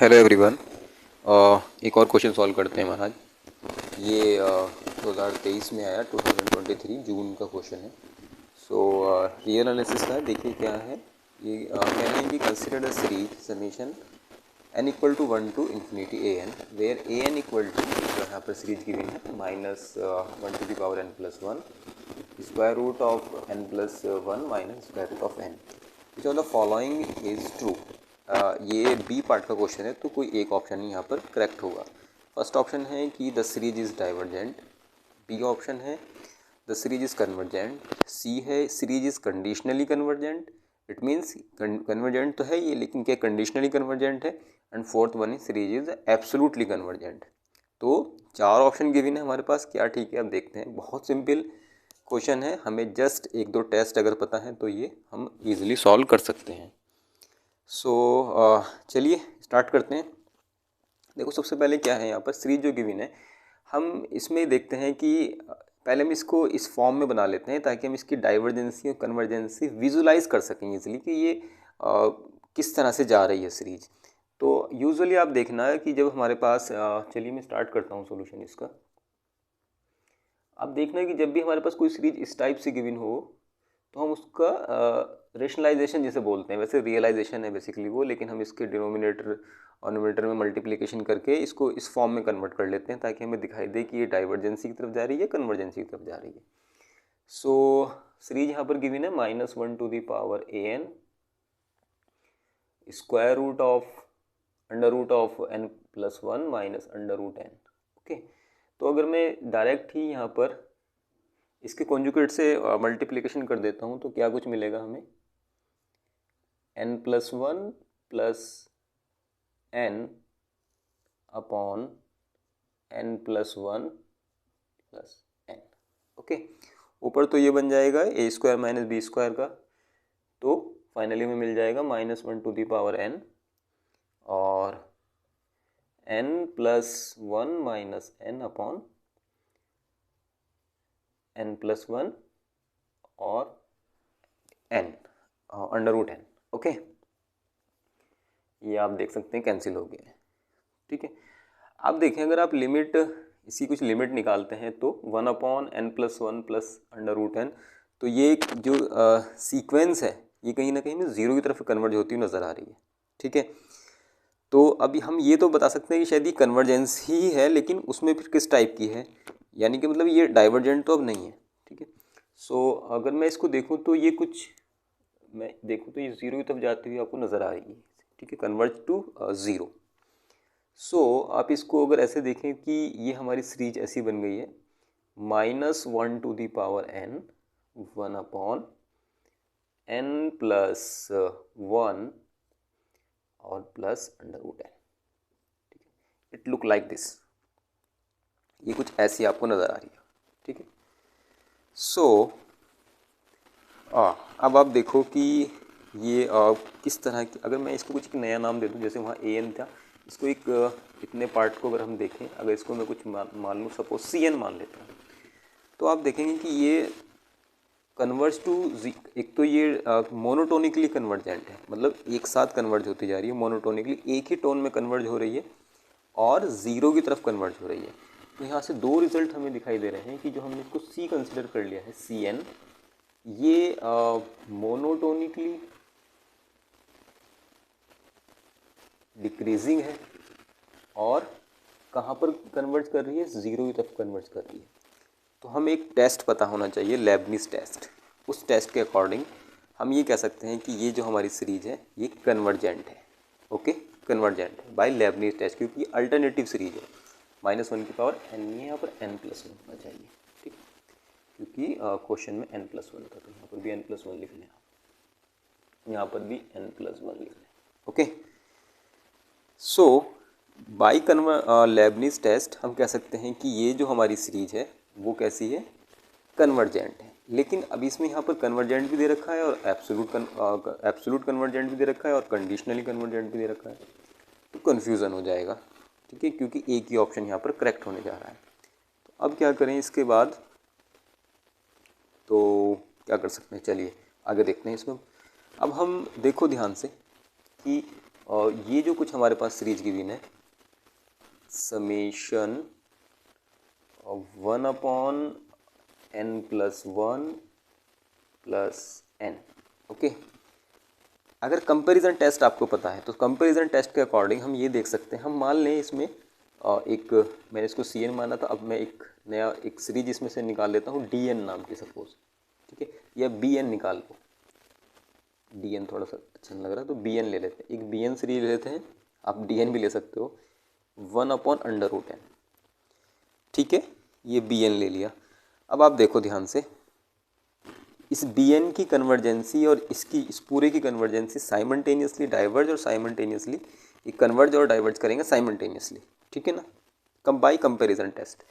Hello everyone. एक और question solve करते हैं महाराज। ये 2023 में आया, 2023 जून का क्वेश्चन है। सो रियल एनालिसिस का है। देखिए क्या है ये। कह रहे हैं कि consider the series summation n equal to 1 to infinity A N, where A N equal to, यहाँ पर सीरीज गिवन है, minus 1 to the power n plus 1, square root of n plus 1 minus square root of n, which of the following is true. ये B part का question है, तो कोई एक option ही यहाँ पर करेक्ट होगा। फर्स्ट ऑप्शन है कि the series is divergent, B option है the series is convergent, C है series is conditionally convergent, it means convergent तो है ये लेकिन क्या कंडीशनली कन्वर्जेंट है, and fourth one is series is absolutely convergent. तो चार ऑप्शन गिवन है हमारे पास, क्या ठीक है अब देखते हैं। बहुत सिंपल क्वेश्चन है, हमें जस्ट एक दो टेस्ट अगर पता है तो ये हम इजीली सॉल्व कर सकते हैं। सो चलिए स्टार्ट करते हैं। देखो सबसे पहले क्या है, यहाँ पर सीरीज जो गिवन है, हम इसमें देखते हैं कि पहले हम इसको इस फॉर्म में बना लेते हैं ताकि हम इसकी डाइवर्जेंसी और कन्वर्जेंसी विजुलाइज कर सकें इजीली कि ये किस तरह से जा रही है सीरीज। तो यूजुअली आप देखना है कि जब हमारे पास चलिए मैं स्टार्ट करता हूँ सॉल्यूशन इसका। आप देखना है कि जब भी हमारे पास कोई सीरीज इस टाइप से गिवन हो तो हम उसका रेशनलाइजेशन जिसे बोलते हैं, वैसे रियलाइजेशन है बेसिकली वो, लेकिन हम इसके डिनोमिनेटर और न्यूमरेटर में मल्टीप्लिकेशन करके इसको इस फॉर्म में कन्वर्ट कर लेते हैं ताकि हमें दिखाई दे कि ये डाइवर्जेंसी की तरफ जा रही है, कन्वर्जेंसी की तरफ जा रही है। सो सीरीज यहाँ पर गिवन है minus 1 to the power A N, square root of under root of n plus 1 minus under root n। Okay, तो अगर मैं डायरेक्ट ही यहाँ पर इसके कॉन्जुगेट से मल्टीप्लिकेशन कर देता हूँ तो क्या कुछ मिलेगा हमें, n plus 1 plus n upon n plus 1 plus n। Okay, ऊपर तो ये बन जाएगा A square minus B square का, तो फाइनली में मिल जाएगा minus 1 to the power n और n plus 1 minus n upon n plus 1 और n under root n। Okay, ये आप देख सकते हैं कैंसिल हो गया है। ठीक है, आप देखें अगर आप लिमिट इसी कुछ लिमिट निकालते हैं तो 1 upon n plus 1 plus under root n, तो ये जो सीक्वेंस है ये कहीं ना कहीं में ज़ीरो की तरफ कन्वर्ज होती हुई नज़र आ रही है। ठीक है, तो अभी हम ये तो बता सकते हैं कि शायद ये कन्वर्जेंस ही है, लेकिन उसमें फिर किस टाइप की है, यानी कि मतलब ये डाइवर्जेंट तो अब नहीं है। ठीक है, सो अगर मैं इसको देखूं तो ये कुछ मैं देखूं तो ये ज़ीरो की तरफ जाती हुई आपको नज़र आ रही है। ठीक है, कन्वर्ज टू ज़ीरो। सो आप इसको अगर ऐसे देखें कि ये हमारी सीरीज ऐसी बन गई है, minus 1 to the power n 1 upon n plus 1 और प्लस अंडर रूट n। ठीक है, इट लुक लाइक दिस, ये कुछ ऐसी आपको नज़र आ रही है। ठीक है, सो अब आप देखो कि ये किस तरह की, अगर मैं इसको कुछ एक नया नाम दे दूं, जैसे वहाँ ए एन था, इसको एक इतने पार्ट को अगर हम देखें, अगर इसको मैं कुछ मान लूँ, सपोज सी एन मान लेता हूँ, तो आप देखेंगे कि ये कन्वर्ज टू, एक तो ये मोनोटोनिकली कन्वर्जेंट है, मतलब एक साथ कन्वर्ज होती जा रही है मोनोटोनिकली, एक ही टोन में कन्वर्ज हो रही है और ज़ीरो की तरफ कन्वर्ज हो रही है। तो यहाँ से दो रिजल्ट हमें दिखाई दे रहे हैं कि जो हमने इसको सी कंसिडर कर लिया है, सी एन, ये मोनोटोनिकली डिक्रीजिंग है और कहाँ पर कन्वर्ज कर रही है, ज़ीरो की तरफ कन्वर्ज कर रही है। तो हमें एक टेस्ट पता होना चाहिए, लेबनिज टेस्ट। उस टेस्ट के अकॉर्डिंग हम ये कह सकते हैं कि ये जो हमारी सीरीज है ये कन्वर्जेंट है। ओके, कन्वर्जेंट है बाय लेबनिज टेस्ट, क्योंकि अल्टरनेटिव सीरीज है, माइनस 1 की पावर n, यहाँ पर n प्लस 1 होना चाहिए। ठीक, क्योंकि क्वेश्चन में n प्लस 1 था, तो यहाँ पर भी n प्लस 1 लिख लें, यहाँ पर भी n प्लस 1 लिख लें। Okay, so by Leibniz test हम कह सकते हैं कि ये जो हमारी सीरीज है वो कैसी है, कन्वर्जेंट है। लेकिन अब इसमें यहाँ पर कन्वर्जेंट भी दे रखा है और एब्सोल्यूट कन्वर्जेंट भी दे रखा है और कंडीशनली कन्वर्जेंट भी दे रखा है, तो कन्फ्यूज़न हो जाएगा। ठीक है, क्योंकि एक ही ऑप्शन यहाँ पर करेक्ट होने जा रहा है। तो अब क्या करें इसके बाद, तो क्या कर सकते हैं, चलिए आगे देखते हैं इसमें। अब हम देखो ध्यान से कि और ये जो कुछ हमारे पास सीरीज गिवन है, समेशन 1/n+1 + n। ओके, अगर कंपैरिजन टेस्ट आपको पता है तो कंपैरिजन टेस्ट के अकॉर्डिंग हम ये देख सकते हैं। हम मान लें इसमें एक, मैंने इसको सी एन माना था, अब मैं एक नया एक सीरीज इसमें से निकाल लेता हूँ डी एन नाम की सपोज, ठीक है, या बी एन निकाल लो, डी एन थोड़ा सा अच्छा नहीं लग रहा है तो बी एन ले लेते हैं, एक बी एन सीरीज ले लेते हैं, आप डी एन भी ले सकते हो, 1/√n, ठीक है, ये बी एन ले लिया। अब आप देखो ध्यान से, इस बी एन की कन्वर्जेंसी और इस पूरे की कन्वर्जेंसी साइमल्टेनियसली डाइवर्ज और साइमल्टेनियसली ये कन्वर्ज और डाइवर्ज करेंगे साइमल्टेनियसली, ठीक है ना, बाय कंपैरिजन टेस्ट।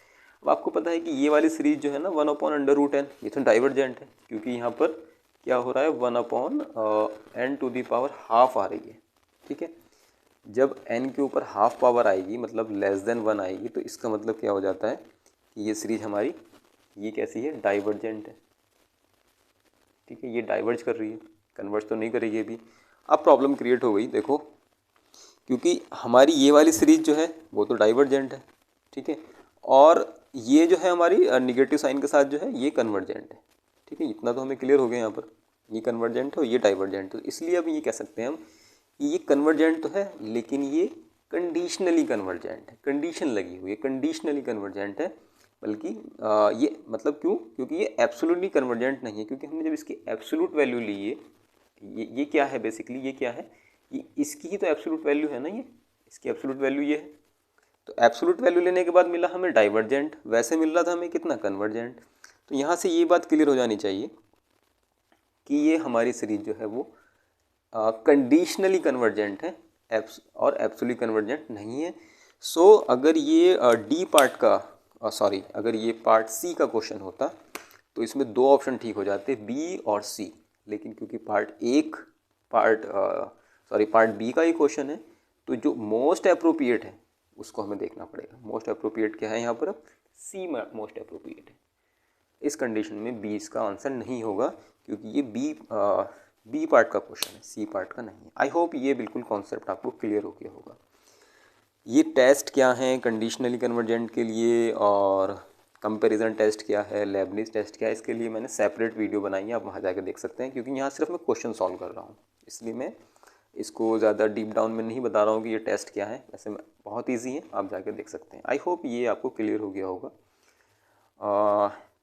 अब आपको पता है कि ये वाली सीरीज जो है ना 1/√n, ये तो डाइवर्जेंट है, क्योंकि यहाँ पर क्या हो रहा है 1/n⁻½ आ रही है, ठीक है। जब n के ऊपर हाफ पावर आएगी, मतलब <1 आएगी, तो इसका मतलब क्या हो जाता है कि ये सीरीज हमारी ये कैसी है, डाइवर्जेंट है, ठीक है, ये डाइवर्ज कर रही है, कन्वर्ज तो नहीं करेगी अभी। अब प्रॉब्लम क्रिएट हो गई, देखो, क्योंकि हमारी ये वाली सीरीज जो है वो तो डाइवर्जेंट है, ठीक है, और ये जो है हमारी निगेटिव साइन के साथ जो है ये कन्वर्जेंट है, ठीक है, इतना तो हमें क्लियर हो गया यहाँ पर, ये कन्वर्जेंट है और ये डाइवर्जेंट है, इसलिए अब ये कह सकते हैं हम कि ये कन्वर्जेंट तो है लेकिन ये कंडीशनली कन्वर्जेंट है, कंडीशन लगी हुई है, कंडीशनली कन्वर्जेंट है, बल्कि ये मतलब क्यों, क्योंकि ये एब्सोल्युटली कन्वर्जेंट नहीं है, क्योंकि हमने जब इसकी एब्सोल्यूट वैल्यू ली है, ये क्या है बेसिकली, ये क्या है, ये इसकी ही तो एब्सोल्यूट वैल्यू है ना, ये इसकी एब्सोल्यूट वैल्यू ये है, तो एब्सोल्यूट वैल्यू लेने के बाद मिला हमें डाइवर्जेंट, वैसे मिल रहा था हमें कितना, कन्वर्जेंट। तो यहाँ से ये बात क्लियर हो जानी चाहिए कि ये हमारी सीरीज जो है वो कंडीशनली कन्वर्जेंट है, और एब्सोल्यूट कन्वर्जेंट नहीं है। सो अगर ये डी पार्ट का सॉरी अगर ये पार्ट सी का क्वेश्चन होता तो इसमें दो ऑप्शन ठीक हो जाते, बी और सी, लेकिन क्योंकि पार्ट बी का ही क्वेश्चन है, तो जो मोस्ट अप्रोप्रिएट है उसको हमें देखना पड़ेगा। मोस्ट अप्रोप्रिएट क्या है यहाँ पर, सी मोस्ट अप्रोप्रिएट है। इस कंडीशन में बी इसका आंसर नहीं होगा, क्योंकि ये बी पार्ट का क्वेश्चन है, सी पार्ट का नहीं है। आई होप ये बिल्कुल कॉन्सेप्ट आपको क्लियर हो गया होगा। ये टेस्ट क्या हैं कंडीशनली कन्वर्जेंट के लिए, और कंपैरिजन टेस्ट क्या है, लेबनिज टेस्ट क्या है, इसके लिए मैंने सेपरेट वीडियो बनाई है, आप वहाँ जाकर देख सकते हैं, क्योंकि यहाँ सिर्फ मैं क्वेश्चन सॉल्व कर रहा हूँ, इसलिए मैं इसको ज़्यादा डीप डाउन में नहीं बता रहा हूँ कि ये टेस्ट क्या है, वैसे बहुत ईजी है, आप जाकर देख सकते हैं। आई होप ये आपको क्लियर हो गया होगा।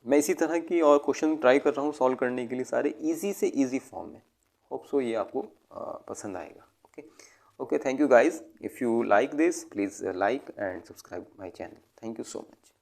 मैं इसी तरह की और क्वेश्चन ट्राई कर रहा हूँ सॉल्व करने के लिए, सारे ईजी से ईजी फॉर्म में। होप सो ये आपको पसंद आएगा। Okay, thank you guys. If you like this, please like and subscribe my channel. Thank you so much.